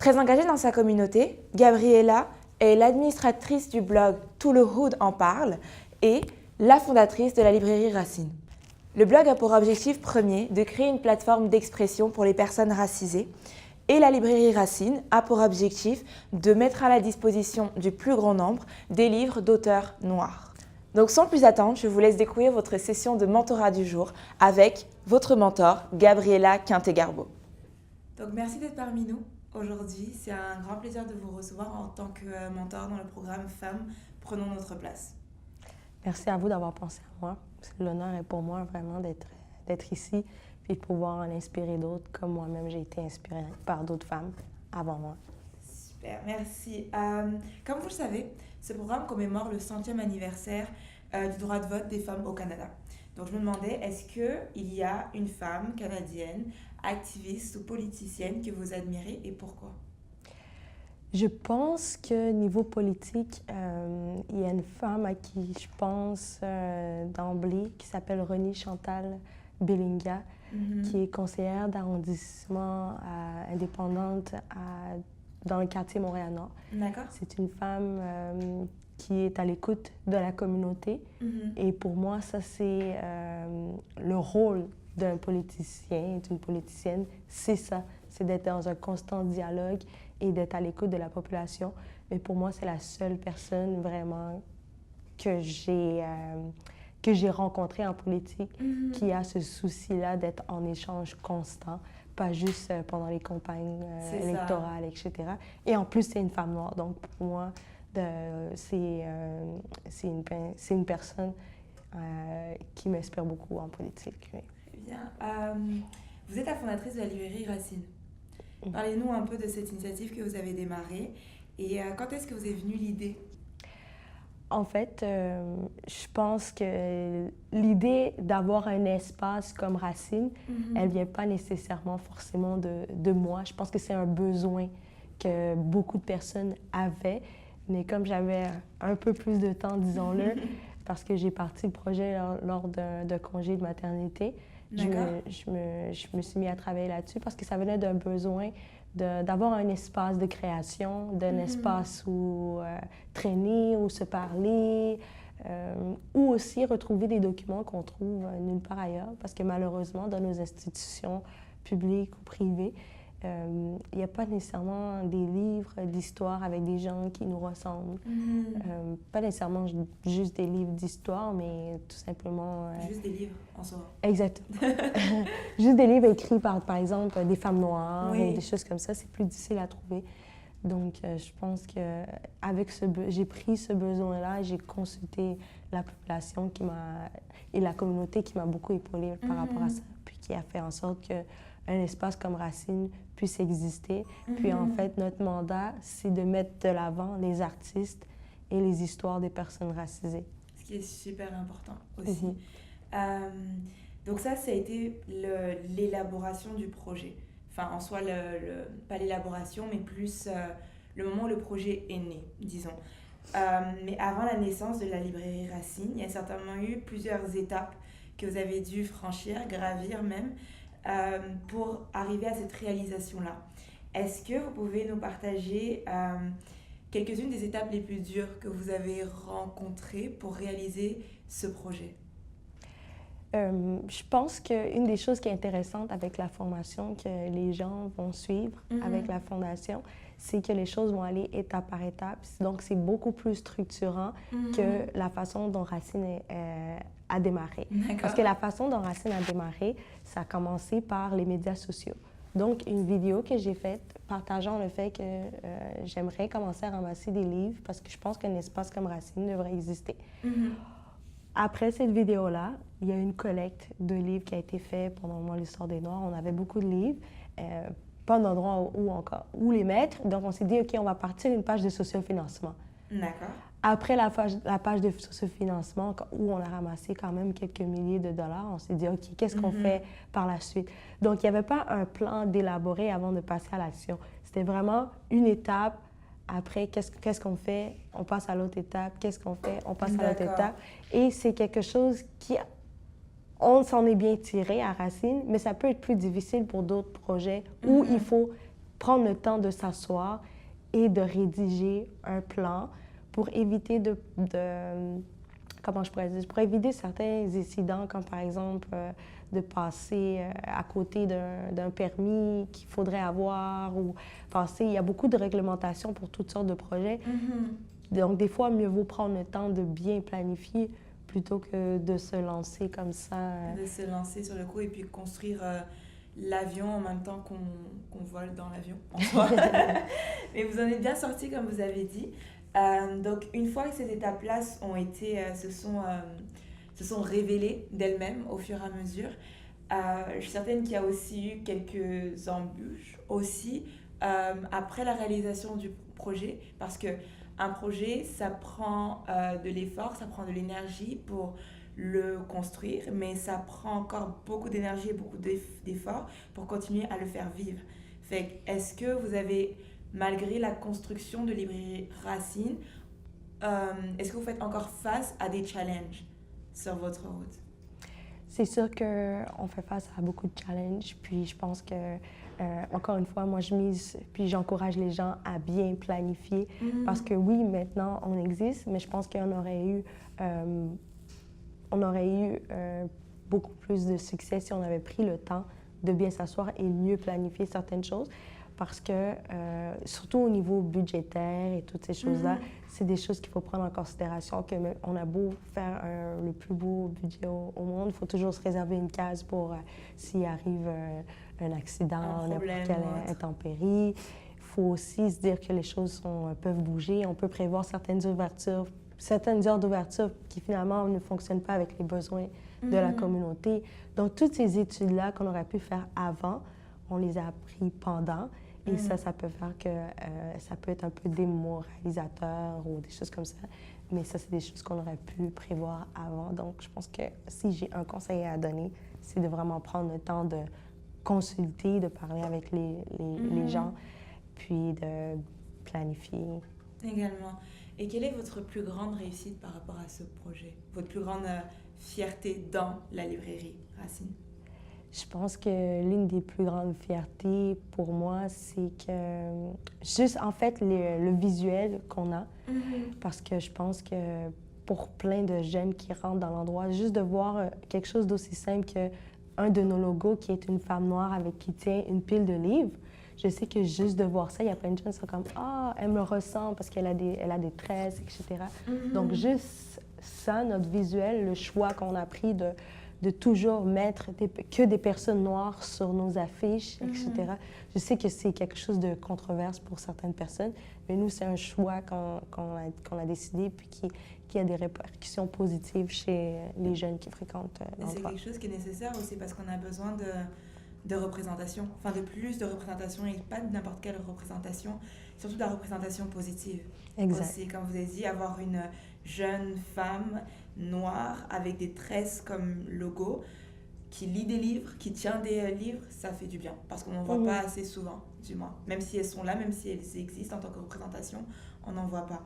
Très engagée dans sa communauté, Gabriela est l'administratrice du blog Tout le Hood en parle et la fondatrice de la librairie Racine. Le blog a pour objectif premier de créer une plateforme d'expression pour les personnes racisées et la librairie Racine a pour objectif de mettre à la disposition du plus grand nombre des livres d'auteurs noirs. Donc sans plus attendre, je vous laisse découvrir votre session de mentorat du jour avec votre mentor, Gabriela Quintet-Garbo. Donc merci d'être parmi nous aujourd'hui. C'est un grand plaisir de vous recevoir en tant que mentor dans le programme Femmes, prenons notre place. Merci à vous d'avoir pensé à moi. L'honneur est pour moi vraiment d'être ici et de pouvoir en inspirer d'autres, comme moi-même j'ai été inspirée par d'autres femmes avant moi. Super, merci. Comme vous le savez, ce programme commémore le 100e anniversaire du droit de vote des femmes au Canada. Donc je me demandais, est-ce qu'il y a une femme canadienne, activiste ou politicienne que vous admirez et pourquoi? Je pense que niveau politique, il y a une femme à qui je pense d'emblée qui s'appelle Renée Chantal Bellinga, qui est conseillère d'arrondissement indépendante dans le quartier Montréal-Nord. D'accord. C'est une femme qui est à l'écoute de la communauté. Et pour moi, ça, c'est le rôle d'un politicien, d'une politicienne, c'est ça. C'est d'être dans un constant dialogue et d'être à l'écoute de la population. Mais pour moi, c'est la seule personne vraiment que j'ai rencontrée en politique qui a ce souci-là d'être en échange constant, pas juste pendant les campagnes électorales, etc. Et en plus, c'est une femme noire. Donc, pour moi, c'est une personne qui m'inspire beaucoup en politique. Oui. Très bien. Vous êtes la fondatrice de la librairie Racine. Parlez-nous un peu de cette initiative que vous avez démarrée et quand est-ce que vous est venue l'idée? En fait, je pense que l'idée d'avoir un espace comme Racine, elle ne vient pas nécessairement forcément de moi. Je pense que c'est un besoin que beaucoup de personnes avaient, mais comme j'avais un peu plus de temps, disons-le, parce que j'ai parti le projet lors d'un congé de maternité, je me suis mis à travailler là-dessus parce que ça venait d'un besoin d'avoir un espace de création, d'un espace où traîner, où se parler, ou aussi retrouver des documents qu'on trouve nulle part ailleurs. Parce que malheureusement, dans nos institutions publiques ou privées, il n'y a pas nécessairement des livres d'histoire avec des gens qui nous ressemblent. Pas nécessairement juste des livres d'histoire, mais tout simplement... Juste des livres en soi. Exactement. Juste des livres écrits par exemple, des femmes noires ou des choses comme ça, c'est plus difficile à trouver. Donc, je pense qu'avec j'ai pris ce besoin-là, j'ai consulté la population et la communauté qui m'a beaucoup épaulée par rapport à ça, puis qui a fait en sorte qu'un espace comme Racine puisse exister. Puis en fait, notre mandat, c'est de mettre de l'avant les artistes et les histoires des personnes racisées. Ce qui est super important aussi. Donc ça a été l'élaboration du projet. Enfin, en soi, pas l'élaboration, mais plus le moment où le projet est né, disons. Mais avant la naissance de la librairie Racine, il y a certainement eu plusieurs étapes que vous avez dû franchir, gravir même, pour arriver à cette réalisation-là. Est-ce que vous pouvez nous partager quelques-unes des étapes les plus dures que vous avez rencontrées pour réaliser ce projet? Je pense qu'une des choses qui est intéressante avec la formation que les gens vont suivre avec la fondation, c'est que les choses vont aller étape par étape. Donc, c'est beaucoup plus structurant que la façon dont Racine a démarré. Parce que la façon dont Racine a démarré, ça a commencé par les médias sociaux. Donc, une vidéo que j'ai faite partageant le fait que j'aimerais commencer à ramasser des livres parce que je pense qu'un espace comme Racine devrait exister. Après cette vidéo-là, il y a une collecte de livres qui a été faite pendant l'Histoire des Noirs. On avait beaucoup de livres, pas d'endroit où les mettre. Donc, on s'est dit, OK, on va partir d'une page de sociofinancement. D'accord. Après la page de sociofinancement, où on a ramassé quand même quelques milliers de dollars, on s'est dit, OK, qu'est-ce qu'on fait par la suite? Donc, il n'y avait pas un plan d'élaborer avant de passer à l'action. C'était vraiment une étape. Après, qu'est-ce qu'on fait? On passe à l'autre étape. Qu'est-ce qu'on fait? On passe à l'autre étape. Et c'est quelque chose qui... On s'en est bien tiré à Racine, mais ça peut être plus difficile pour d'autres projets où il faut prendre le temps de s'asseoir et de rédiger un plan pour éviter comment je pourrais dire, pour éviter certains incidents, comme par exemple de passer à côté d'un permis qu'il faudrait avoir ou passer. Il y a beaucoup de réglementations pour toutes sortes de projets. Donc, des fois, mieux vaut prendre le temps de bien planifier plutôt que de se lancer comme ça. De se lancer sur le coup et puis construire l'avion en même temps qu'on vole dans l'avion en soi. Mais vous en êtes bien sorti, comme vous avez dit. Donc, une fois que ces étapes-là se sont révélées d'elles-mêmes au fur et à mesure, je suis certaine qu'il y a aussi eu quelques embûches aussi après la réalisation du projet, parce qu'un projet, ça prend de l'effort, ça prend de l'énergie pour le construire, mais ça prend encore beaucoup d'énergie et beaucoup d'efforts pour continuer à le faire vivre. Est-ce que vous avez, malgré la construction de Librairie Racine, est-ce que vous faites encore face à des challenges sur votre route? C'est sûr qu'on fait face à beaucoup de challenges, puis je pense que, encore une fois, moi je mise, puis j'encourage les gens à bien planifier, parce que oui, maintenant on existe, mais je pense qu'on aurait eu, beaucoup plus de succès si on avait pris le temps de bien s'asseoir et mieux planifier certaines choses. Parce que, surtout au niveau budgétaire et toutes ces choses-là, c'est des choses qu'il faut prendre en considération. On a beau faire le plus beau budget au monde, il faut toujours se réserver une case pour s'il arrive un accident, n'importe quelle intempérie. Il faut aussi se dire que les choses peuvent bouger. On peut prévoir certaines heures d'ouverture qui finalement ne fonctionnent pas avec les besoins de la communauté. Donc, toutes ces études-là qu'on aurait pu faire avant, on les a appris pendant. Et ça peut faire que ça peut être un peu démoralisateur ou des choses comme ça. Mais ça, c'est des choses qu'on aurait pu prévoir avant. Donc, je pense que si j'ai un conseil à donner, c'est de vraiment prendre le temps de consulter, de parler avec les gens, puis de planifier. Également. Et quelle est votre plus grande réussite par rapport à ce projet? Votre plus grande fierté dans la librairie Racine? Je pense que l'une des plus grandes fiertés pour moi, c'est que juste en fait le visuel qu'on a, parce que je pense que pour plein de jeunes qui rentrent dans l'endroit, juste de voir quelque chose d'aussi simple qu'un de nos logos qui est une femme noire avec qui tient une pile de livres, je sais que juste de voir ça, il y a plein de jeunes qui sont comme « Ah, elle me ressemble parce qu'elle a des tresses, etc. » Donc juste ça, notre visuel, le choix qu'on a pris de toujours mettre que des personnes noires sur nos affiches, etc. Je sais que c'est quelque chose de controverse pour certaines personnes, mais nous, c'est un choix qu'on a décidé puis qui a des répercussions positives chez les jeunes qui fréquentent l'endroit. C'est quelque chose qui est nécessaire aussi parce qu'on a besoin de représentation, enfin de plus de représentation et pas de n'importe quelle représentation, surtout de la représentation positive. Exact. Aussi, comme vous avez dit, avoir une jeune femme noire avec des tresses comme logo, qui lit des livres, qui tient des livres, ça fait du bien parce qu'on n'en voit pas assez souvent, du moins. Même si elles sont là, même si elles existent en tant que représentation, on n'en voit pas.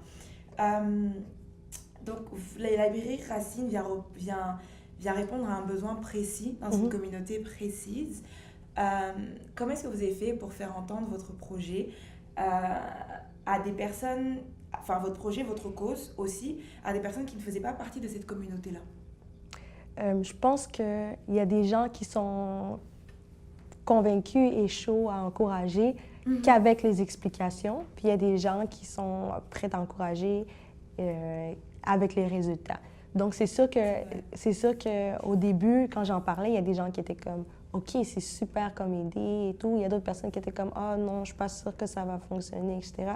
Donc, la librairie Racine vient répondre à un besoin précis dans une communauté précise. Comment est-ce que vous avez fait pour faire entendre votre projet à des personnes, enfin votre projet, votre cause aussi, à des personnes qui ne faisaient pas partie de cette communauté-là? Je pense qu'il y a des gens qui sont convaincus et chauds à encourager qu'avec les explications, puis il y a des gens qui sont prêts à encourager avec les résultats. Donc, c'est sûr qu'au début, quand j'en parlais, il y a des gens qui étaient comme « OK, c'est super comme idée et tout ». Il y a d'autres personnes qui étaient comme « Ah non, je ne suis pas sûre que ça va fonctionner, etc. »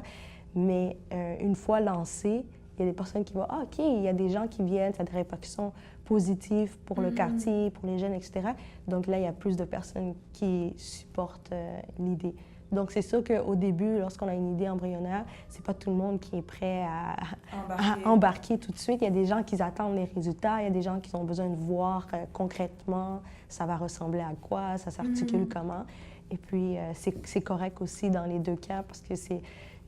Mais une fois lancé, il y a des personnes qui vont « Ah, OK, il y a des gens qui viennent, ça a des répercussions positives pour le quartier, pour les jeunes, etc. » Donc là, il y a plus de personnes qui supportent l'idée. Donc, c'est sûr qu'au début, lorsqu'on a une idée embryonnaire, c'est pas tout le monde qui est prêt à embarquer tout de suite. Il y a des gens qui attendent les résultats, il y a des gens qui ont besoin de voir concrètement ça va ressembler à quoi, ça s'articule comment. Et puis, c'est correct aussi dans les deux cas parce que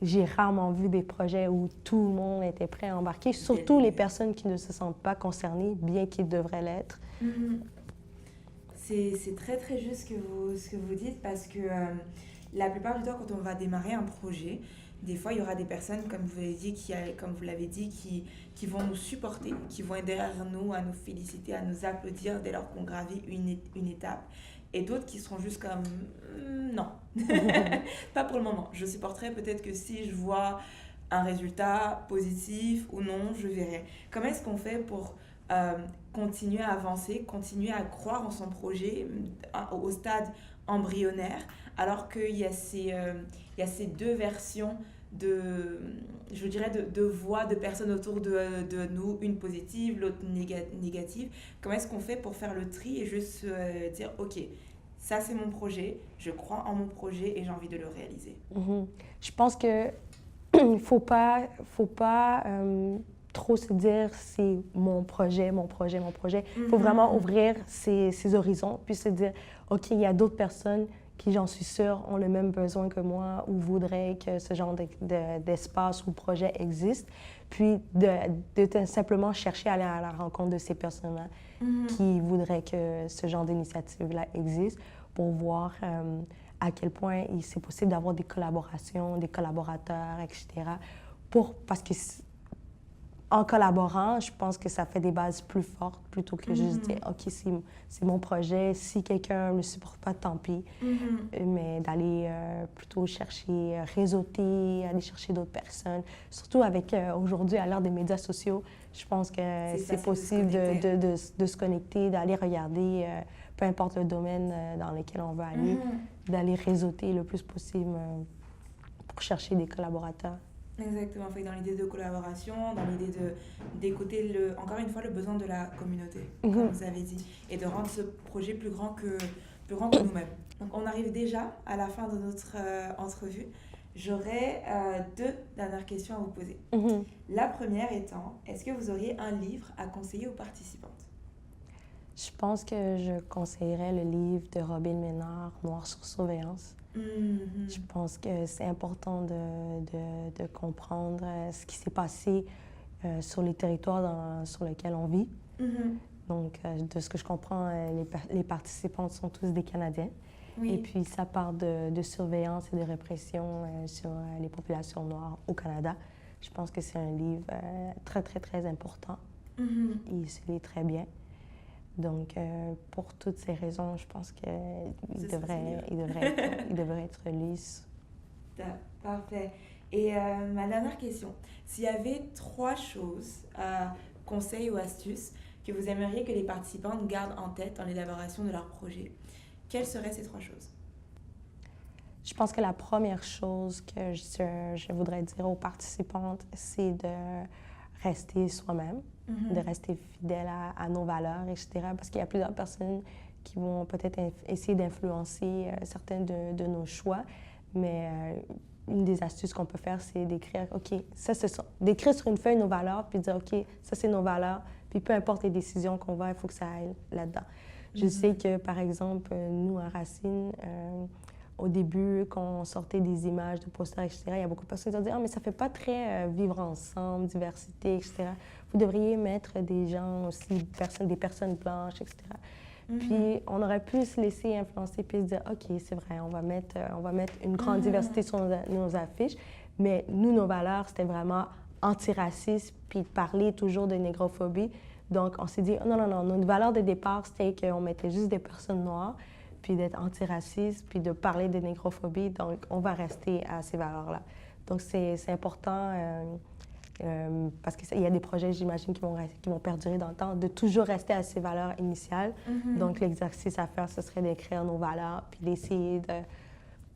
j'ai rarement vu des projets où tout le monde était prêt à embarquer, surtout les personnes qui ne se sentent pas concernées, bien qu'ils devraient l'être. C'est très, très juste ce que vous dites parce que la plupart du temps, quand on va démarrer un projet, des fois, il y aura des personnes, comme vous l'avez dit, qui vont nous supporter, qui vont être derrière nous, à nous féliciter, à nous applaudir dès lors qu'on gravit une étape. Et d'autres qui seront juste comme non, pas pour le moment. Je supporterai peut-être que si je vois un résultat positif ou non, je verrai. Comment est-ce qu'on fait pour continuer à avancer, continuer à croire en son projet au stade embryonnaire, alors qu'il y a il y a ces deux versions je dirais de voix de personnes autour de nous, une positive, l'autre négative. Comment est-ce qu'on fait pour faire le tri et juste dire, ok, ça c'est mon projet, je crois en mon projet et j'ai envie de le réaliser. Je pense que faut pas trop se dire c'est mon projet. Il faut vraiment ouvrir ses horizons puis se dire, OK, il y a d'autres personnes qui, j'en suis sûre, ont le même besoin que moi ou voudraient que ce genre d'espace ou projet existe. Puis de simplement chercher à aller à la rencontre de ces personnes-là qui voudraient que ce genre d'initiative-là existe pour voir à quel point c'est possible d'avoir des collaborations, des collaborateurs, etc. Parce que en collaborant, je pense que ça fait des bases plus fortes plutôt que juste dire, OK, c'est mon projet, si quelqu'un ne me supporte pas, tant pis. Mais d'aller plutôt chercher, réseauter, aller chercher d'autres personnes. Surtout avec aujourd'hui, à l'heure des médias sociaux, je pense que c'est possible de se connecter, d'aller regarder, peu importe le domaine dans lequel on veut aller, d'aller réseauter le plus possible pour chercher des collaborateurs. Exactement, dans l'idée de collaboration, dans l'idée d'écouter, encore une fois, le besoin de la communauté, comme vous avez dit, et de rendre ce projet plus grand que nous-mêmes. Donc, on arrive déjà à la fin de notre entrevue. J'aurais deux dernières questions à vous poser. La première étant, est-ce que vous auriez un livre à conseiller aux participantes? Je pense que je conseillerais le livre de Robin Ménard, Noir sur surveillance. Je pense que c'est important de comprendre ce qui s'est passé sur les territoires sur lesquels on vit. Donc, de ce que je comprends, les participantes sont tous des Canadiens. Oui. Et puis, ça parle de surveillance et de répression sur les populations noires au Canada. Je pense que c'est un livre très, très, très important. Il se lit très bien. Donc, pour toutes ces raisons, je pense qu'il devrait être lu. Parfait. Et ma dernière question, s'il y avait 3 choses, conseils ou astuces que vous aimeriez que les participantes gardent en tête dans l'élaboration de leur projet, quelles seraient ces 3 choses? Je pense que la première chose que je voudrais dire aux participantes, c'est de rester soi-même, de rester fidèle à nos valeurs, etc. Parce qu'il y a plusieurs personnes qui vont peut-être essayer d'influencer certains de nos choix, mais une des astuces qu'on peut faire, c'est d'écrire, OK, ça c'est ça. D'écrire sur une feuille nos valeurs, puis dire, OK, ça c'est nos valeurs, puis peu importe les décisions qu'on va, il faut que ça aille là-dedans. Je sais que, par exemple, nous, à Racine, au début, quand on sortait des images de posters, etc., il y a beaucoup de personnes qui disaient « Ah, mais ça ne fait pas très vivre ensemble, diversité, etc. Vous devriez mettre des gens aussi, des personnes blanches, etc. » Puis, on aurait pu se laisser influencer puis se dire « OK, c'est vrai, on va mettre une grande diversité sur nos affiches. » Mais nous, nos valeurs, c'était vraiment antiraciste, puis de parler toujours de négrophobie. Donc, on s'est dit « Non, non, non, notre valeur de départ, c'était qu'on mettait juste des personnes noires. » Puis d'être antiraciste, puis de parler de négrophobie. Donc, on va rester à ces valeurs-là. Donc, c'est important parce qu'il y a des projets, j'imagine, qui vont perdurer dans le temps, de toujours rester à ces valeurs initiales. Donc, l'exercice à faire, ce serait d'écrire nos valeurs, puis d'essayer de,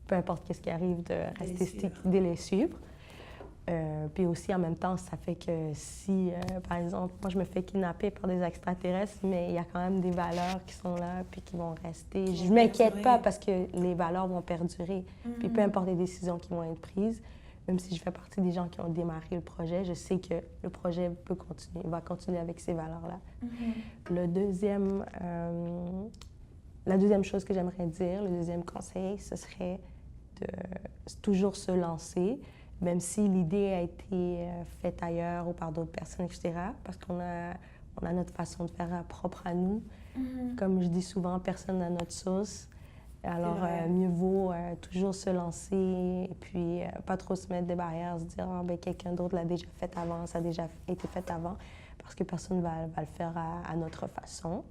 peu importe ce qui arrive, de rester de les suivre. Puis aussi, en même temps, ça fait que si, par exemple, moi, je me fais kidnapper par des extraterrestres, mais il y a quand même des valeurs qui sont là puis qui vont rester. Je ne m'inquiète pas parce que les valeurs vont perdurer. Puis peu importe les décisions qui vont être prises, même si je fais partie des gens qui ont démarré le projet, je sais que le projet peut continuer, va continuer avec ces valeurs-là. La deuxième chose que j'aimerais dire, le deuxième conseil, ce serait de toujours se lancer, même si l'idée a été faite ailleurs ou par d'autres personnes, etc., parce qu'on a notre façon de faire propre à nous. Comme je dis souvent, personne n'a notre sauce. Alors, mieux vaut toujours se lancer et puis pas trop se mettre des barrières, se dire ah, ben, quelqu'un d'autre l'a déjà fait avant, ça a déjà été fait avant, parce que personne ne va le faire à notre façon.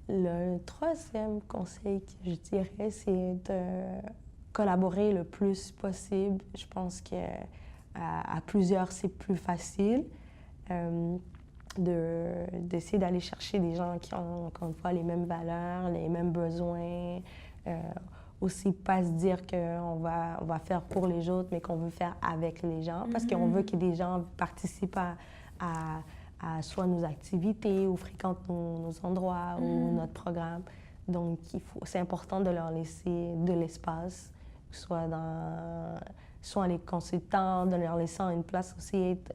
Le troisième conseil que je dirais, c'est de collaborer le plus possible. Je pense qu'à plusieurs, c'est plus facile. D'essayer d'aller chercher des gens qui ont, encore une fois, les mêmes valeurs, les mêmes besoins. Aussi, pas se dire qu'on va faire pour les autres, mais qu'on veut faire avec les gens, parce qu'on veut que des gens participent à soit nos activités ou fréquentent nos endroits ou notre programme. Donc, c'est important de leur laisser de l'espace, soit les consultants, de leur laisser une place aussi, être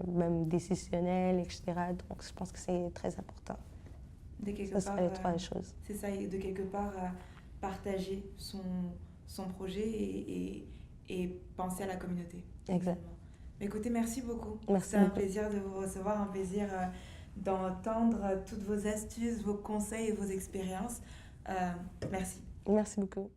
même décisionnelle, etc. Donc, je pense que c'est très important. Ça serait les trois choses. C'est ça, de quelque part partager son projet et penser à la communauté. Exactement. Écoutez, merci beaucoup. Merci. C'est un plaisir de vous recevoir, un plaisir d'entendre toutes vos astuces, vos conseils et vos expériences. Merci. Merci beaucoup.